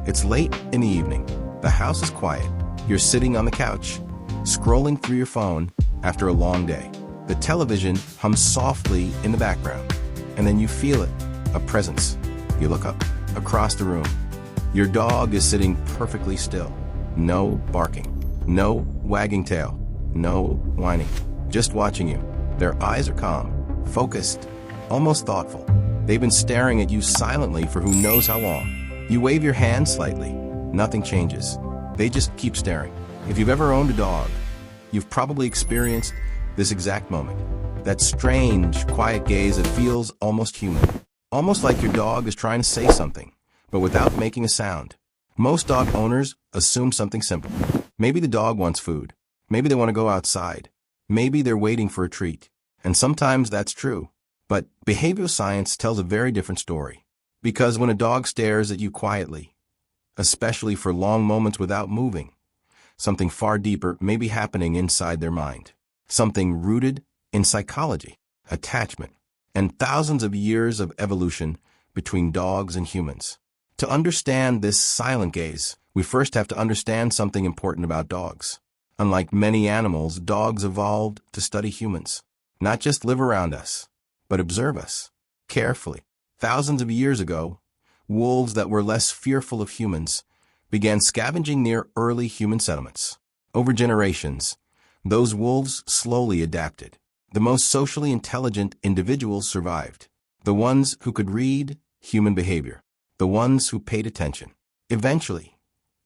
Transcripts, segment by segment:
It's late in the evening. The house is quiet. You're sitting on the couch, scrolling through your phone after a long day. The television hums softly in the background, and then you feel it, a presence. You look up, across the room. Your dog is sitting perfectly still. No barking, no wagging tail, no whining, just watching you. Their eyes are calm, focused, almost thoughtful. They've been staring at you silently for who knows how long. You wave your hand slightly. Nothing changes. They just keep staring. If you've ever owned a dog, you've probably experienced this exact moment. That strange, quiet gaze that feels almost human. Almost like your dog is trying to say something, but without making a sound. Most dog owners assume something simple. Maybe the dog wants food. Maybe they want to go outside. Maybe they're waiting for a treat. And sometimes that's true. But behavioral science tells a very different story. Because when a dog stares at you quietly, especially for long moments without moving, something far deeper may be happening inside their mind. Something rooted in psychology, attachment, and thousands of years of evolution between dogs and humans. To understand this silent gaze, we first have to understand something important about dogs. Unlike many animals, dogs evolved to study humans, not just live around us, but observe us carefully. Thousands of years ago, wolves that were less fearful of humans began scavenging near early human settlements. Over generations, those wolves slowly adapted. The most socially intelligent individuals survived, the ones who could read human behavior, the ones who paid attention. Eventually,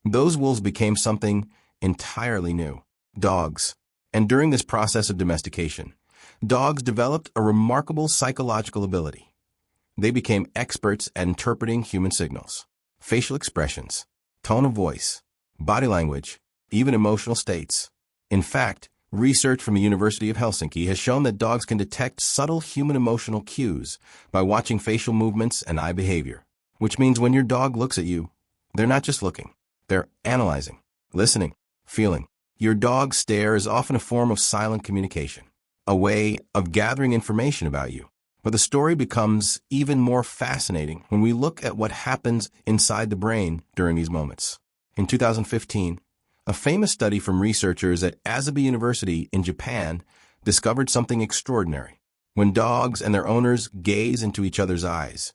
those wolves became something entirely new, dogs. And during this process of domestication, dogs developed a remarkable psychological ability. They became experts at interpreting human signals, facial expressions, tone of voice, body language, even emotional states. In fact, research from the University of Helsinki has shown that dogs can detect subtle human emotional cues by watching facial movements and eye behavior, which means when your dog looks at you, they're not just looking, they're analyzing, listening, feeling. Your dog's stare is often a form of silent communication, a way of gathering information about you. But the story becomes even more fascinating when we look at what happens inside the brain during these moments. In 2015, a famous study from researchers at Asahi University in Japan discovered something extraordinary. When dogs and their owners gaze into each other's eyes,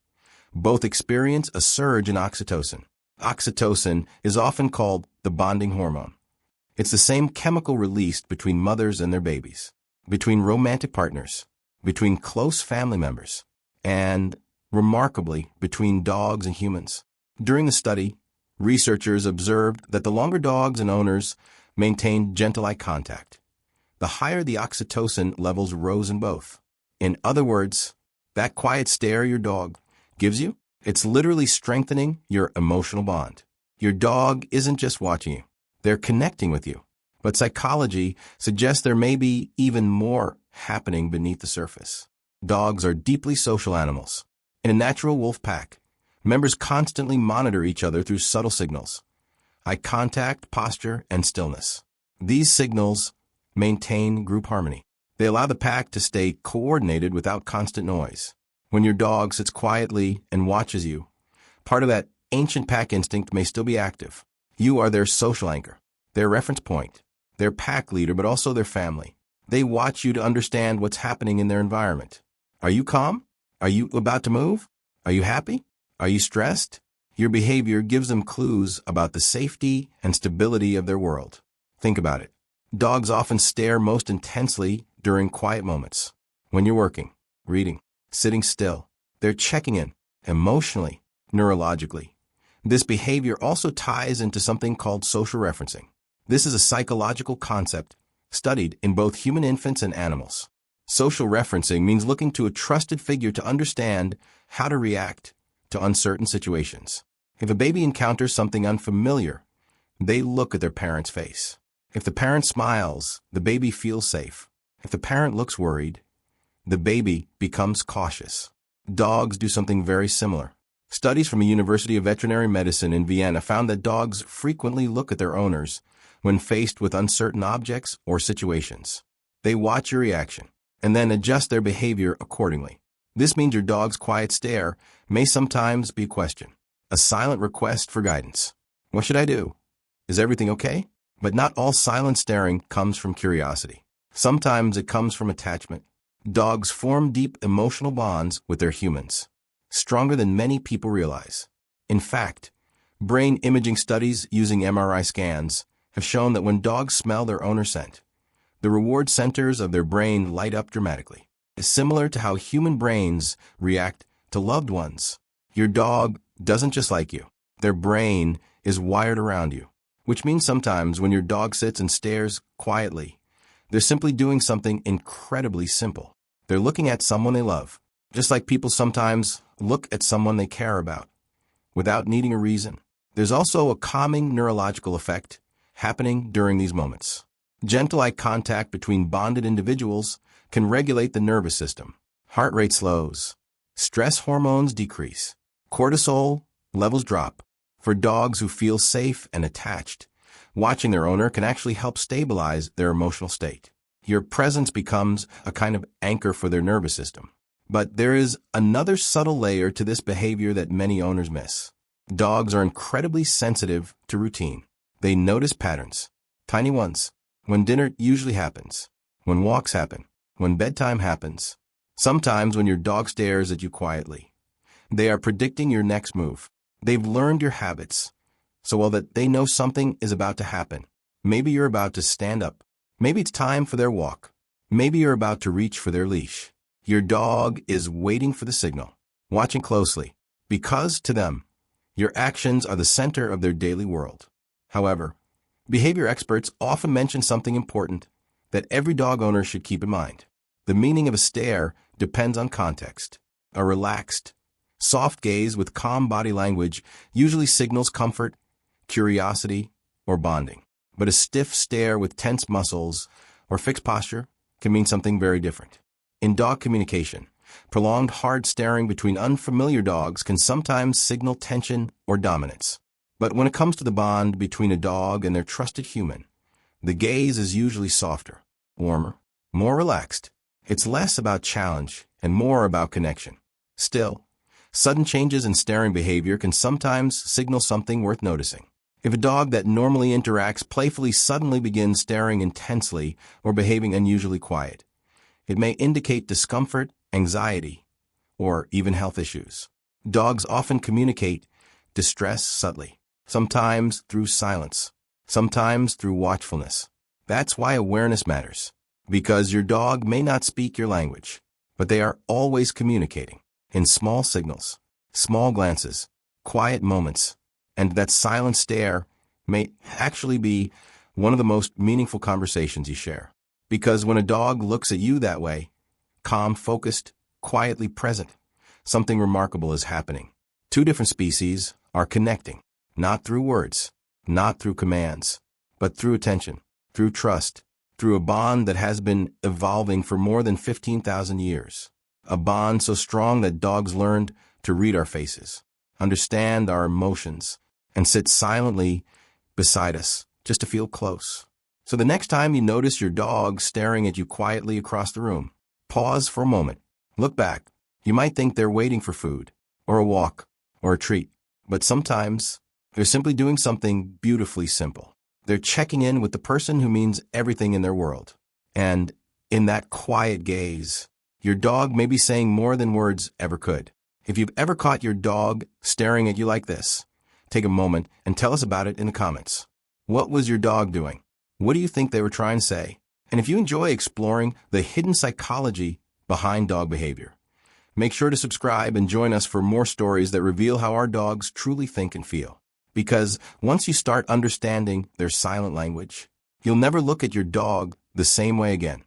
both experience a surge in oxytocin. Oxytocin is often called the bonding hormone. It's the same chemical released between mothers and their babies, between romantic partners, between close family members, and, remarkably, between dogs and humans. During the study, researchers observed that the longer dogs and owners maintained gentle eye contact, the higher the oxytocin levels rose in both. In other words, that quiet stare your dog gives you, it's literally strengthening your emotional bond. Your dog isn't just watching you, they're connecting with you. But psychology suggests there may be even more happening beneath the surface. Dogs are deeply social animals. In a natural wolf pack, members constantly monitor each other through subtle signals: eye contact, posture, and stillness. These signals maintain group harmony. They allow the pack to stay coordinated without constant noise. When your dog sits quietly and watches you, part of that ancient pack instinct may still be active. You are their social anchor, their reference point, their pack leader, but also their family. They watch you to understand what's happening in their environment. Are you calm? Are you about to move? Are you happy? Are you stressed? Your behavior gives them clues about the safety and stability of their world. Think about it. Dogs often stare most intensely during quiet moments. When you're working, reading, sitting still, they're checking in, emotionally, neurologically. This behavior also ties into something called social referencing. This is a psychological concept studied in both human infants and animals. Social referencing means looking to a trusted figure to understand how to react to uncertain situations. If a baby encounters something unfamiliar, they look at their parent's face. If the parent smiles, the baby feels safe. If the parent looks worried, the baby becomes cautious. Dogs do something very similar. Studies from the University of Veterinary Medicine in Vienna found that dogs frequently look at their owners when faced with uncertain objects or situations. They watch your reaction and then adjust their behavior accordingly. This means your dog's quiet stare may sometimes be a question. a silent request for guidance. What should I do? Is everything okay? But not all silent staring comes from curiosity. Sometimes it comes from attachment. Dogs form deep emotional bonds with their humans, stronger than many people realize. In fact, brain imaging studies using MRI scans have shown that when dogs smell their owner's scent, the reward centers of their brain light up dramatically, similar to how human brains react to loved ones. Your dog doesn't just like you. Their brain is wired around you, which means sometimes when your dog sits and stares quietly, they're simply doing something incredibly simple. They're looking at someone they love, just like people sometimes look at someone they care about, without needing a reason. There's also a calming neurological effect happening during these moments. Gentle eye contact between bonded individuals can regulate the nervous system. Heart rate slows. Stress hormones decrease. Cortisol levels drop. For dogs who feel safe and attached, watching their owner can actually help stabilize their emotional state. Your presence becomes a kind of anchor for their nervous system. But there is another subtle layer to this behavior that many owners miss. Dogs are incredibly sensitive to routine. They notice patterns, tiny ones, when dinner usually happens, when walks happen, when bedtime happens, sometimes when your dog stares at you quietly. They are predicting your next move. They've learned your habits, so well that they know something is about to happen. Maybe you're about to stand up. Maybe it's time for their walk. Maybe you're about to reach for their leash. Your dog is waiting for the signal, watching closely, because to them, your actions are the center of their daily world. However, behavior experts often mention something important that every dog owner should keep in mind. The meaning of a stare depends on context. A relaxed, soft gaze with calm body language usually signals comfort, curiosity, or bonding. But a stiff stare with tense muscles or fixed posture can mean something very different. In dog communication, prolonged hard staring between unfamiliar dogs can sometimes signal tension or dominance. But when it comes to the bond between a dog and their trusted human, the gaze is usually softer, warmer, more relaxed. It's less about challenge and more about connection. Still, sudden changes in staring behavior can sometimes signal something worth noticing. If a dog that normally interacts playfully suddenly begins staring intensely or behaving unusually quiet, it may indicate discomfort, anxiety, or even health issues. Dogs often communicate distress subtly, sometimes through silence, sometimes through watchfulness. That's why awareness matters, because your dog may not speak your language, but they are always communicating in small signals, small glances, quiet moments, and that silent stare may actually be one of the most meaningful conversations you share. Because when a dog looks at you that way, calm, focused, quietly present, something remarkable is happening. Two different species are connecting, not through words, not through commands, but through attention, through trust, through a bond that has been evolving for more than 15,000 years. A bond so strong that dogs learned to read our faces, understand our emotions, and sit silently beside us just to feel close. So the next time you notice your dog staring at you quietly across the room, pause for a moment. Look back. You might think they're waiting for food, or a walk, or a treat. But sometimes, they're simply doing something beautifully simple. They're checking in with the person who means everything in their world. And in that quiet gaze, your dog may be saying more than words ever could. If you've ever caught your dog staring at you like this, take a moment and tell us about it in the comments. What was your dog doing? What do you think they were trying to say? And if you enjoy exploring the hidden psychology behind dog behavior, make sure to subscribe and join us for more stories that reveal how our dogs truly think and feel. Because once you start understanding their silent language, you'll never look at your dog the same way again.